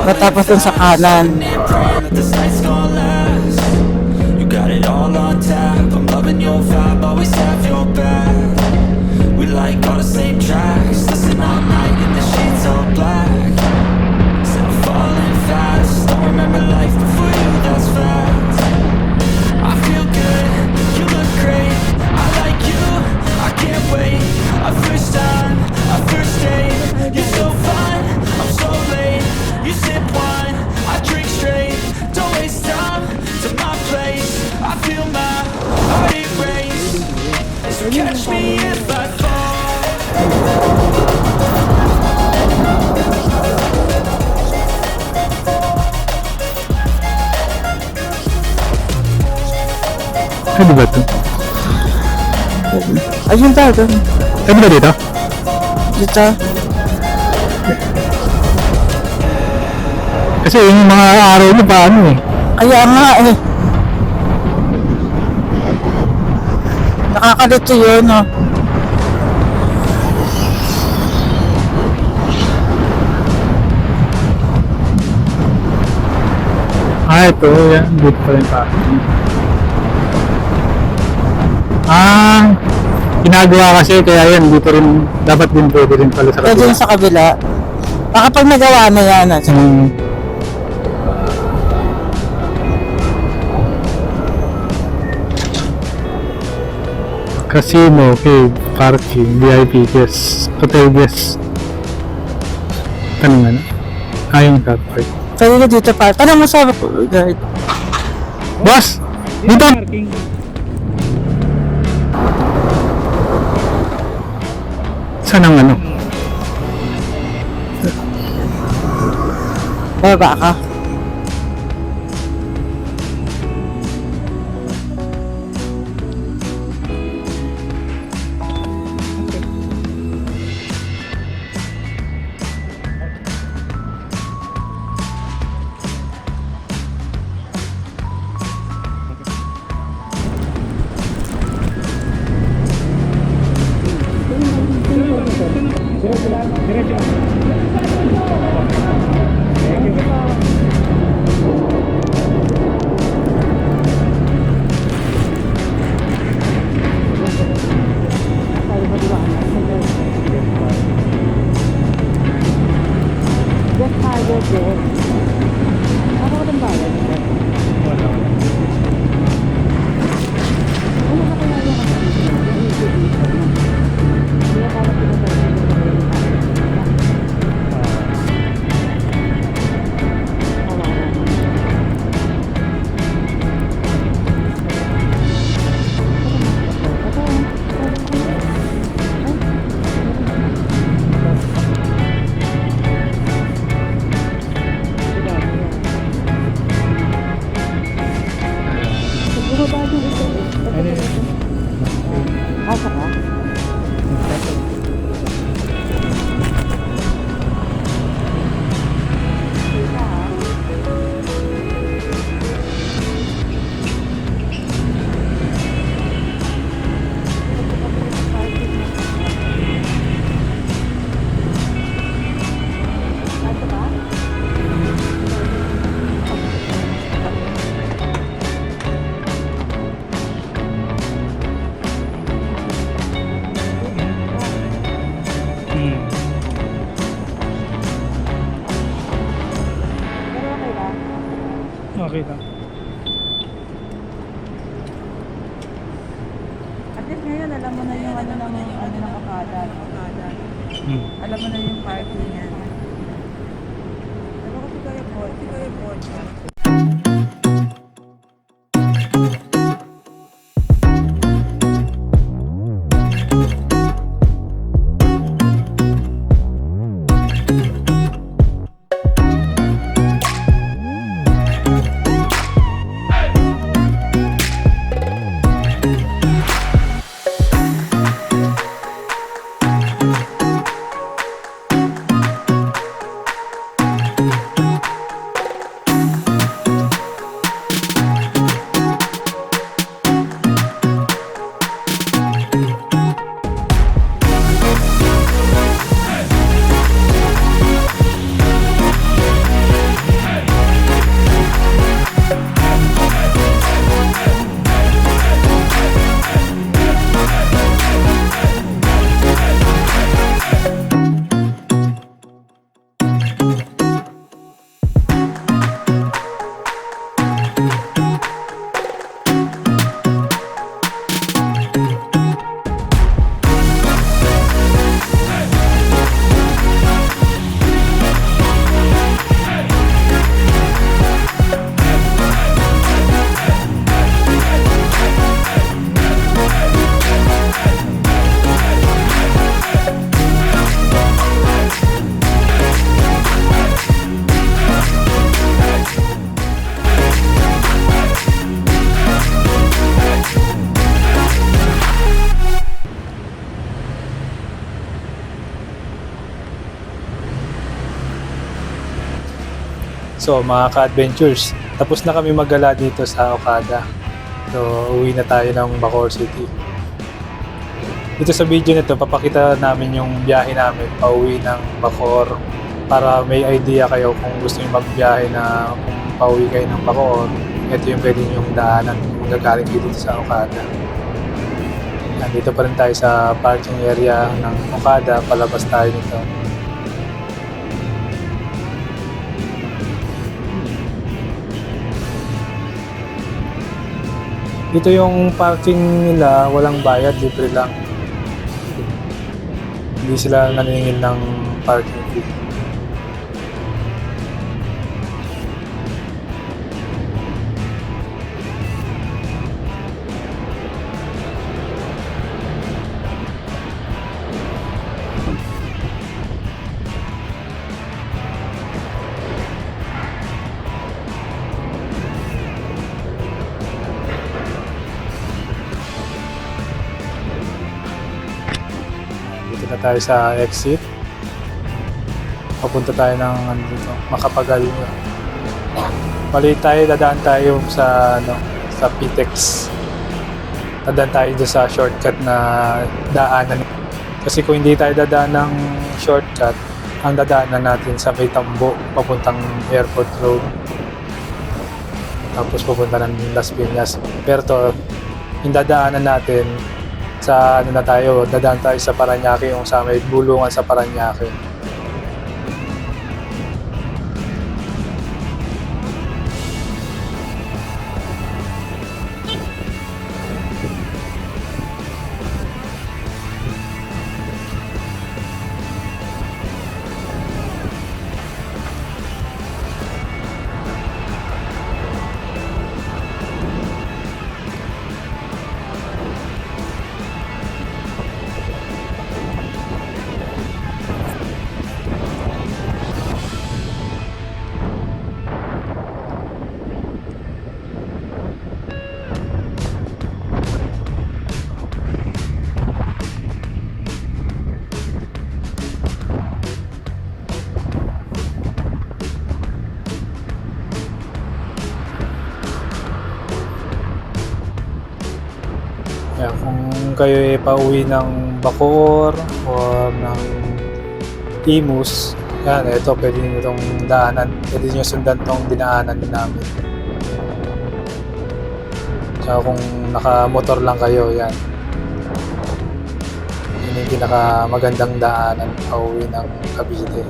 matapos dun sa kanan. Praying that this night's gonna last. You got it all on tap. I'm loving your vibe, always have your back. We like all the same tracks. Listen all night in the sheets all black. Said I'm falling fast. Don't remember life before you, that's fact. I feel good, you look great. I like you, I can't wait. Our first time, our first date. You're so fine, I'm so late. You sip wine, I drink straight. Don't waste time to my place. I feel my heart erase. So catch me if I fall. Pwede ba ito? Ayun tayo dun. Pwede ba dito? Dito. Kasi yung mga araw niyo pa ano eh. Kaya nga eh. Nakakalito yun, no? Ah, ito. Yan. Dito pa rin parking. Ah, ginagawa kasi kaya yan. Dito rin, dapat din pwede rin pala sa Pwede kabila. yun sa kabila. Baka pag nagawa na yan, ah. Casino, cave, parking, VIP guests, hotel guests. Tanong ano? Yung car park. Pwede na dito pa. Tanong mo sa guard. Boss! Dito! Saan ang ano? Baba ka. Asa ka? Okay lang. At least ngayon, alam mo na yung ano ng Okada. Alam mo na yung parking niya. Pero kasi kayo po. So mga ka-adventures, tapos na kami maggala dito sa Okada. So uwi na tayo ng Bacoor City. Dito sa video nito, papakita namin yung biyahe namin pauwi ng Bacoor para may idea kayo kung gusto niyo magbiyahe na kung pauwi kayo ng Bacoor. Ito yung pwede yung daanan kung gagaling dito sa Okada. Nandito pa rin tayo sa parking area ng Okada, palabas tayo nito. Dito yung parking nila, walang bayad, libre lang. Hindi sila naningil ng parking fee. Dito na tayo sa exit. Papunta tayo ng dito, Makapagal. Mali tayo, dadaan tayo sa sa PTEX. Dadaan tayo doon sa shortcut na daanan. Kasi kung hindi tayo dadaan ng shortcut, ang dadaanan natin sa may Tambo, papuntang Airport Road. Tapos pupunta ng Las Piñas. Pero to, yung dadaanan natin sa na tayo, dadaan tayo sa Parañaque, yung sa may bulungan sa Parañaque. Kaya kung kayo ay pauwi ng Bacoor or ng Imus, yan, ito pwede nyo itong daanan, pwede nyo sundan itong dinaanan namin. Tsaka kung naka-motor lang kayo, yan. Yun yung pinakamagandang daanan pauwi ng Cavite.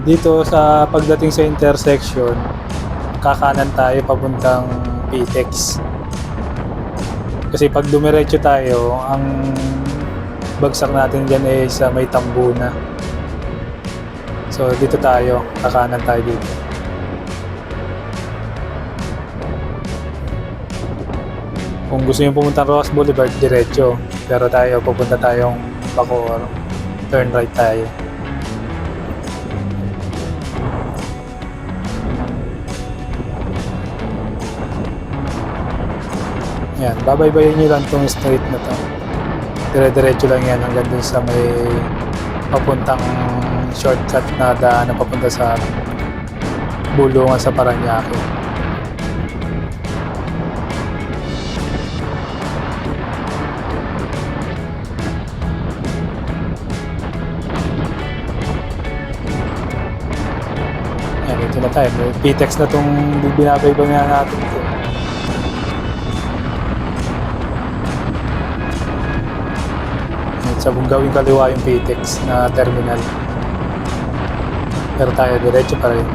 Dito sa pagdating sa intersection, kakanan tayo papuntang PTEX. Kasi pag dumiretso tayo, ang bagsak natin dyan ay sa may Tambo na. So dito tayo, kakanan tayo dito. Kung gusto nyo pumunta Rojas Boulevard, diretso. Pero tayo, pupunta tayong Bacoor, turn right tayo. Yan, babaybayin nyo lang itong street na to. Dire-diretso lang yan hanggang dun sa may papuntang shortcut na daan na papunta sa bulungan sa Parañaque. Yan, dito na tayo. May PTEX na itong binabaybayin natin ito. Sa gawing kaliwa yung PTEX na terminal. Pero tayo diretso pa rin.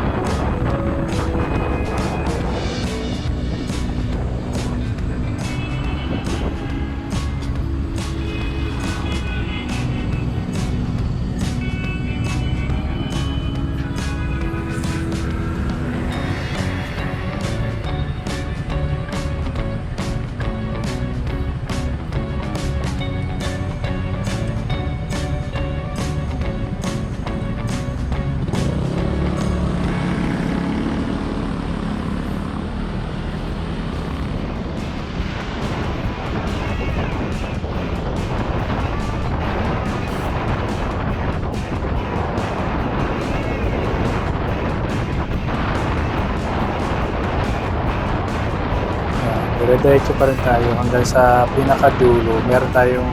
dire-diretso pa rin tayo hanggang sa pinakadulo. Meron tayong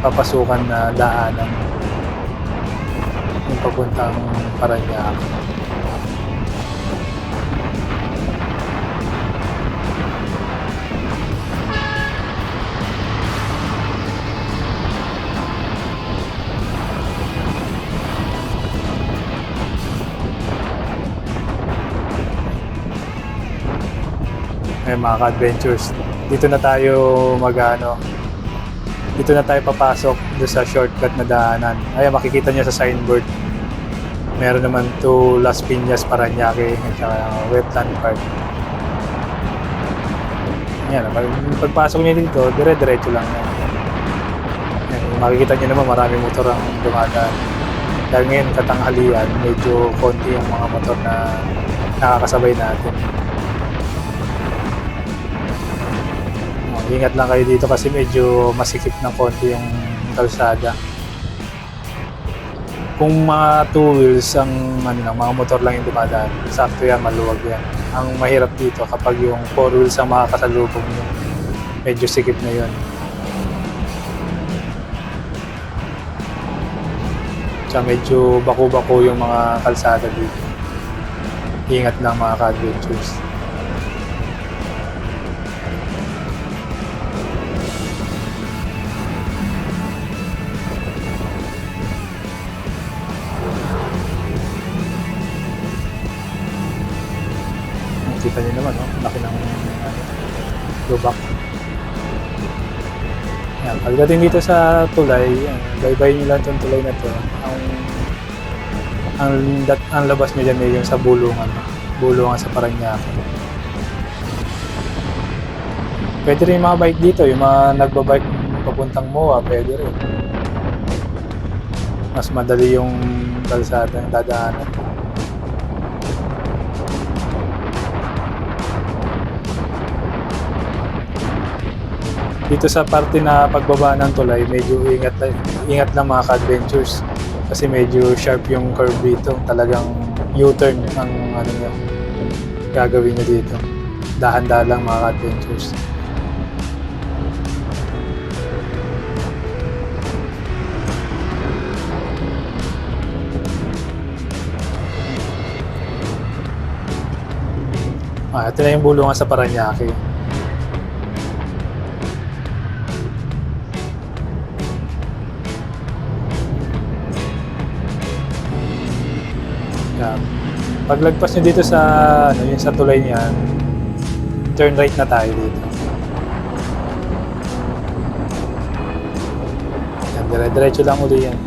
papasukan na daanan yung papuntang Parañaque. Ay, mga ka-adventures, dito na tayo dito na tayo papasok doon sa shortcut na daanan. Ayan, makikita niyo sa signboard. Meron naman to Las Piñas, Parañaque, at saka Wetland Park. Ayan, pagpasok niyo dito, dire-diretso lang yan. Ayan, makikita niyo naman maraming motor ang dumadaan. Dahil ngayon, katanghalian, medyo konti yung mga motor na nakakasabay natin. Ingat lang kayo dito kasi medyo masikip ng konti yung kalsada. Kung mga two wheels ang mga motor lang yung dumadaan, sakto yan, maluwag yan. Ang mahirap dito kapag yung four wheels ang makakasalubong nyo, medyo sikip na yun. Tsaka medyo bako-bako yung mga kalsada dito. Ingat lang mga ka-adventures. Kita niyo naman, no? Laki ng lubak. Yan, pagdating dito sa tulay, bye-bye nyo lang itong tulay na to. Ang labas nyo dyan ay yung sa bulungan sa Parañaque. Pwede rin yung mga bike dito, yung mga nagbabike papuntang MOA, pwede rin. Mas madali yung kalsada ng dadaanan. Dito sa parte na pagbaba ng tulay, medyo ingat lang mga ka-adventures kasi medyo sharp yung curve dito. Talagang U-turn ang gagawin nyo dito. Dahan-dahan lang mga ka-adventures. Ito na yung bulungan sa Parañaque. Paglagpas nyo dito sa yung sa tulay niyan, turn right na tayo dito. Yan, dire-diretso lang uli yan.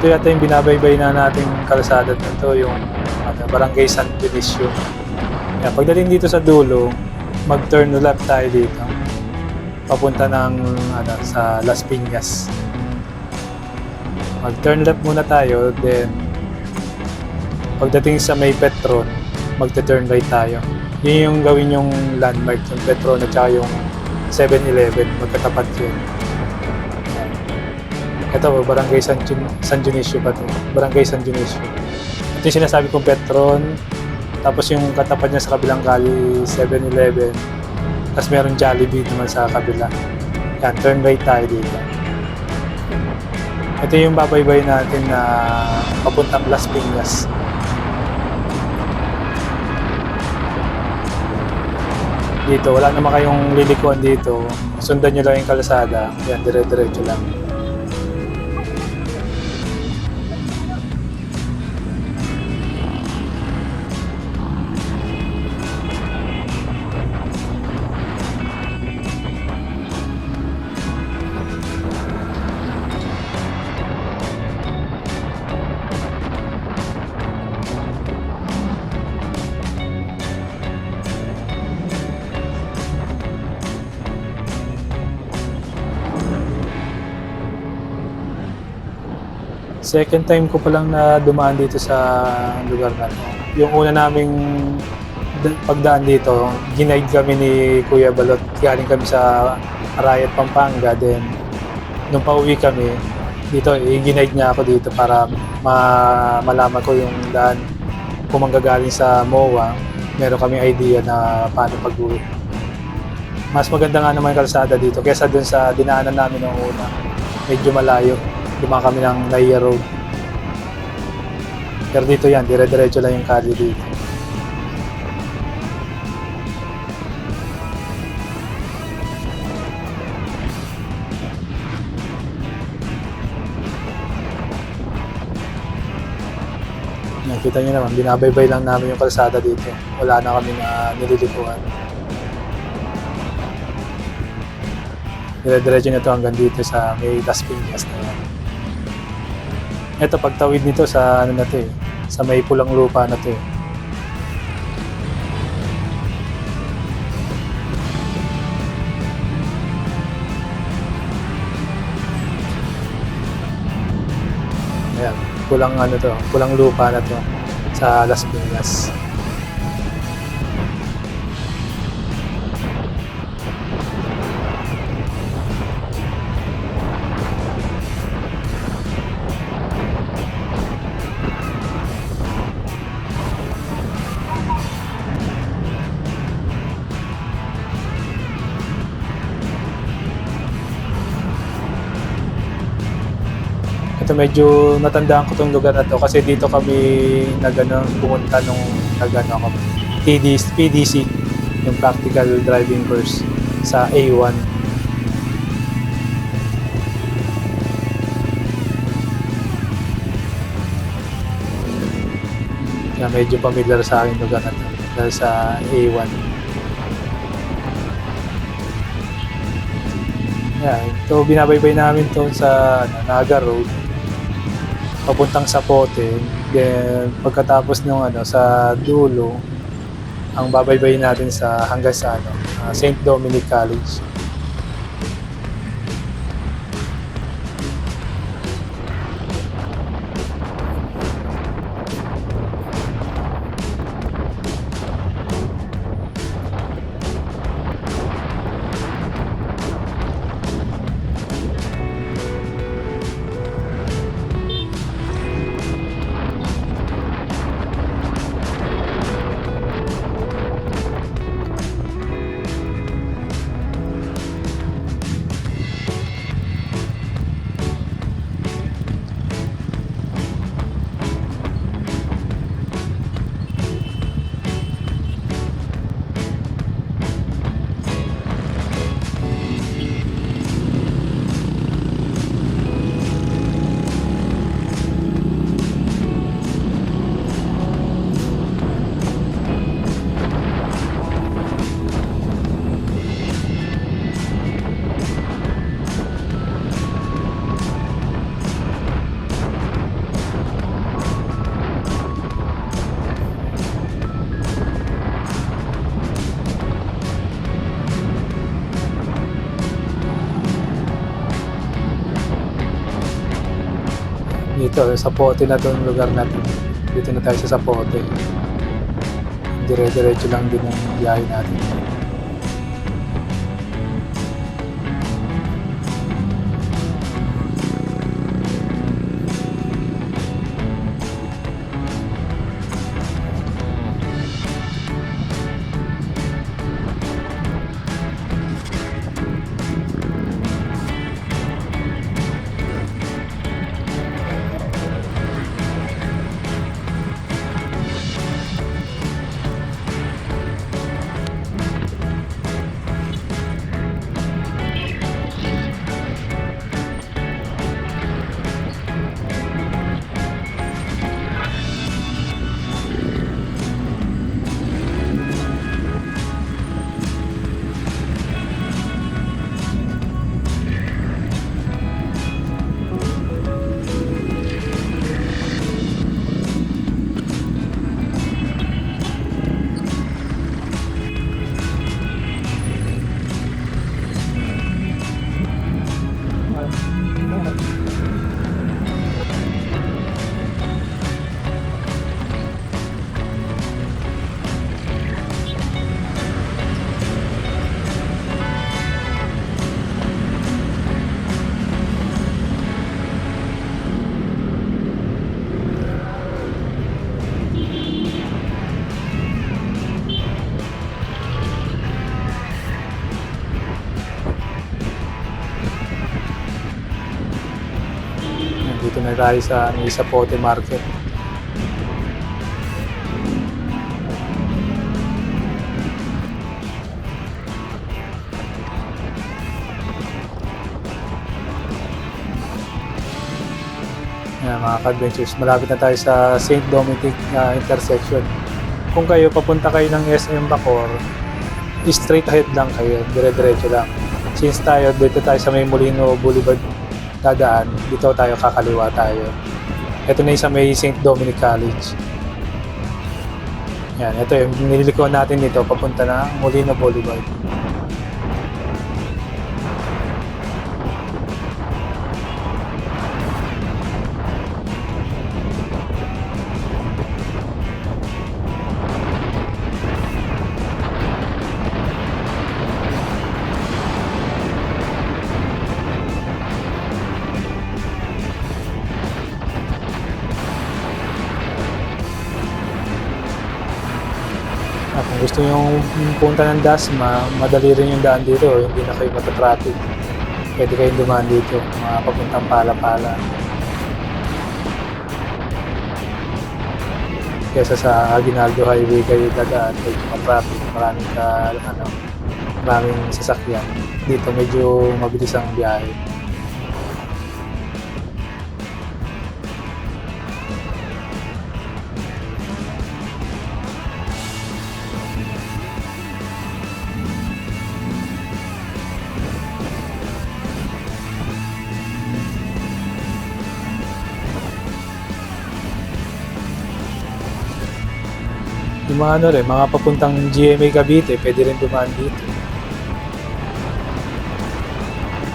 Ito yata yung binabaybay na nating kalsada nito, yung Barangay San Dionisio. Yan, pagdating dito sa dulo, mag-turn left tayo dito. Papunta ng sa Las Piñas. Mag-turn left muna tayo, then pagdating sa may Petron, magte-turn right tayo. Yun yung gawin yung landmark, yung Petron at saka yung 7-Eleven, magkatapat yun. Ito, Barangay San Dionisio pa ito. Barangay San Dionisio. Ito yung sinasabi kong Petron. Tapos yung katapat niya sa kabilang kali, 7-Eleven. Tapos meron Jollibee naman sa kabila. Yan, turn right tayo dito. Ito yung babaybay natin na papuntang Las Piñas. Dito, wala naman kayong lilikuan dito. Sundan nyo lang yung kalsada. Yan, dire-diretso lang. Second time ko palang na dumaan dito sa lugar na to. Yung una naming pagdaan dito, ginaid kami ni Kuya Balot. Galing kami sa Arayat, Pampanga. Then, nung pauwi kami, dito, ginaid niya ako dito para malaman ko yung daan. Kung manggagaling sa MOA, meron kami idea na paano pag-uwi. Mas maganda nga naman yung kalsada dito kaysa dun sa dinaanan namin nung una. Medyo malayo. Dumaan kami ng Naya Road. Pero dito yan, dire-diretso lang yung kalye dito. Nakita nyo naman, binabaybay lang namin yung kalsada dito. Wala na kami na nililikuan. Dire-diretso na ito hanggang dito sa may Las Piñas na yan. Ito, pagtawid nito sa ano na to eh, sa may pulang lupa na to eh. Ayan, pulang lupa na to sa Las Piñas. Ito medyo natandaan ko tong lugar na to kasi dito kami pumunta nung kami PDC, yung practical driving course sa A1. Kaya medyo familiar sa akin lugar na to dahil sa A1. Yan, ito binabaybay namin to sa Naga Road papuntang Zapote. Then pagkatapos ng sa dulo, ang babaybayin natin hanggang sa St. Dominic College. Dito, Zapote na itong lugar natin. Dito na tayo sa Zapote. Dire-diretso lang din ang biyahe natin. na tayo sa Zapote Market. Yan, mga ka-adventures, malapit na tayo sa St. Dominic intersection. Kung kayo papunta kayo ng SM Bacoor, straight ahead lang kayo, dire-diretso lang. Since dito tayo sa may Molino Boulevard dadaan, dito tayo kakaliwa tayo. Ito na yung sa may St. Dominic College. Yan, ito yung nililikuan natin dito papunta na Molino Boulevard. Kung gusto nyo punta ng Dasma, madali rin yung daan dito, hindi na kayo matatraffic. Pwede kayong dumaan dito, mga papuntang Pala-Pala. Kesa sa Aguinaldo Highway kayo dadaan, medyo matraffic, maraming sasakyan. Dito medyo mabilis ang biyahe. Yung mga mga papuntang GMA Cavite, pwede rin dumaan dito.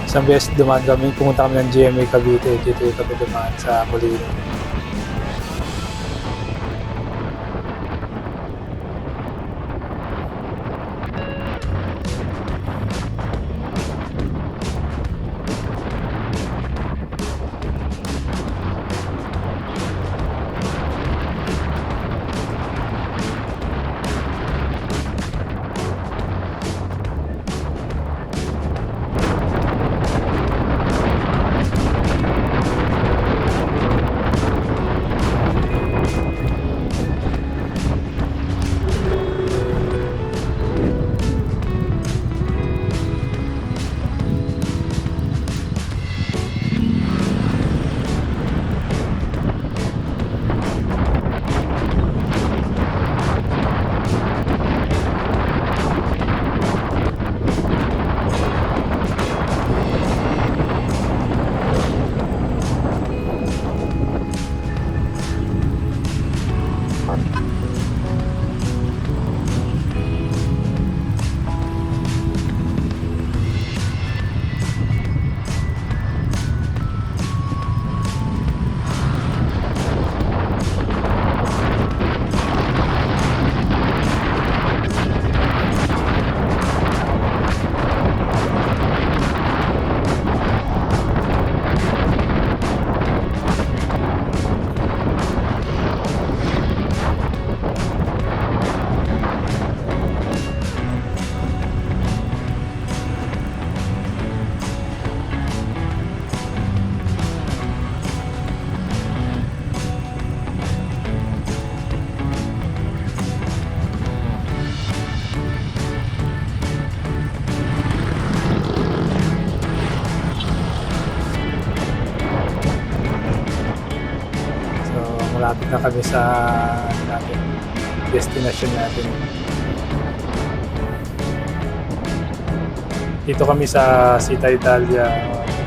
Isang beses pumunta kami ng GMA Cavite, dito yung kami dumaan sa Molino. Malapit na kami sa destination natin. Dito kami sa Città Italia,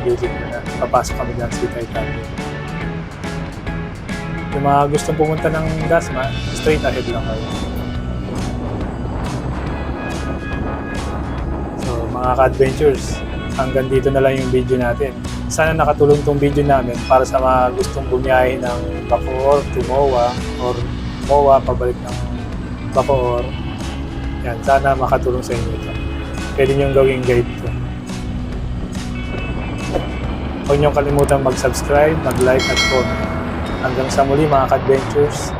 building na. Papasok kami ng Città Italia. Yung mga gustong pumunta ng Dasma, straight ahead lang kayo. So mga ka-adventures, hanggang dito na lang yung video natin. Sana nakatulong tong video namin para sa mga gustong bumiyahe ng Bacoor to MOA or MOA pabalik ng Bacoor. Yan, sana makatulong sa inyo ito. Pwede nyo gawing guide to. Huwag nyo kalimutan mag-subscribe, mag-like at comment. Hanggang sa muli mga ka-adventures.